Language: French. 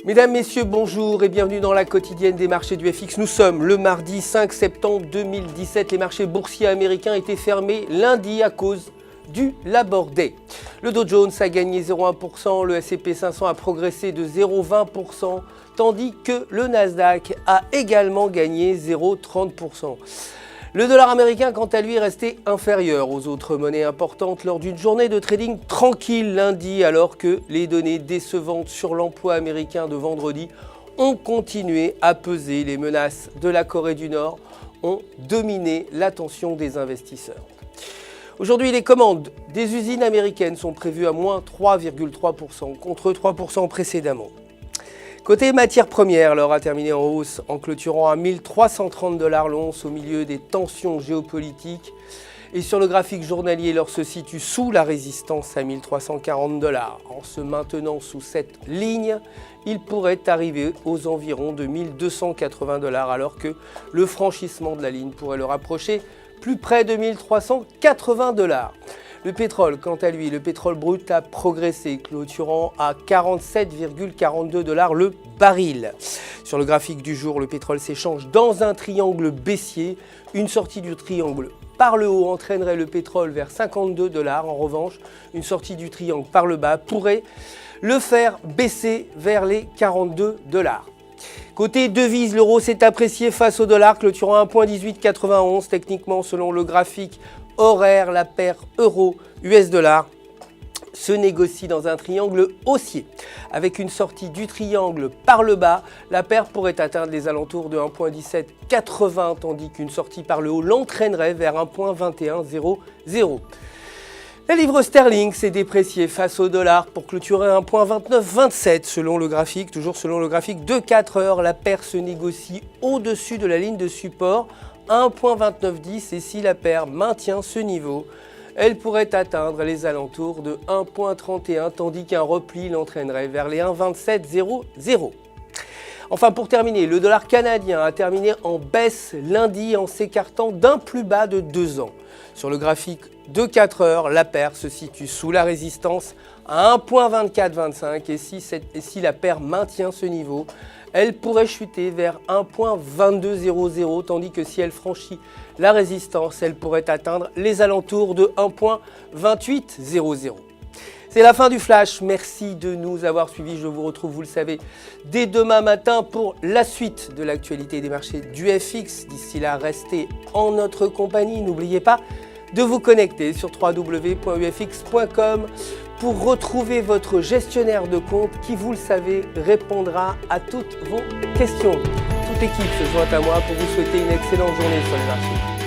Mesdames, Messieurs, bonjour et bienvenue dans la quotidienne des marchés du FX. Nous sommes le mardi 5 septembre 2017. Les marchés boursiers américains étaient fermés lundi à cause du Labor Day. Le Dow Jones a gagné 0,1%, le S&P 500 a progressé de 0,20%, tandis que le Nasdaq a également gagné 0,30%. Le dollar américain, quant à lui, est resté inférieur aux autres monnaies importantes lors d'une journée de trading tranquille lundi, alors que les données décevantes sur l'emploi américain de vendredi ont continué à peser. Les menaces de la Corée du Nord ont dominé l'attention des investisseurs. Aujourd'hui, les commandes des usines américaines sont prévues à moins 3,3% contre 3% précédemment. Côté matières premières, l'or a terminé en hausse en clôturant à 1330$ l'once au milieu des tensions géopolitiques. Et sur le graphique journalier, l'or se situe sous la résistance à 1340$. En se maintenant sous cette ligne, il pourrait arriver aux environs de 1280$ alors que le franchissement de la ligne pourrait le rapprocher plus près de 1380$. Le pétrole, quant à lui, le pétrole brut a progressé, clôturant à 47,42$ le baril. Sur le graphique du jour, le pétrole s'échange dans un triangle baissier. Une sortie du triangle par le haut entraînerait le pétrole vers 52$. En revanche, une sortie du triangle par le bas pourrait le faire baisser vers les 42$. Côté devises, l'euro s'est apprécié face au dollar, clôturant à 1,1891. Techniquement, selon le graphique horaire, la paire euro-US dollar se négocie dans un triangle haussier. Avec une sortie du triangle par le bas, la paire pourrait atteindre les alentours de 1,1780, tandis qu'une sortie par le haut l'entraînerait vers 1,2100. La livre sterling s'est dépréciée face au dollar pour clôturer à 1,2927 selon le graphique. Toujours selon le graphique de 4 heures, la paire se négocie au-dessus de la ligne de support 1,2910 et si la paire maintient ce niveau, elle pourrait atteindre les alentours de 1,31 tandis qu'un repli l'entraînerait vers les 1,2700. Enfin, pour terminer, le dollar canadien a terminé en baisse lundi en s'écartant d'un plus bas de 2 ans. Sur le graphique de 4 heures, la paire se situe sous la résistance à 1,2425 et si la paire maintient ce niveau, elle pourrait chuter vers 1,2200 tandis que si elle franchit la résistance, elle pourrait atteindre les alentours de 1,2800. C'est la fin du flash, merci de nous avoir suivis, je vous retrouve, vous le savez, dès demain matin pour la suite de l'actualité des marchés du FX. D'ici là, restez en notre compagnie, n'oubliez pas de vous connecter sur www.ufx.com pour retrouver votre gestionnaire de compte qui, vous le savez, répondra à toutes vos questions. Toute l'équipe se joint à moi pour vous souhaiter une excellente journée sur les marchés.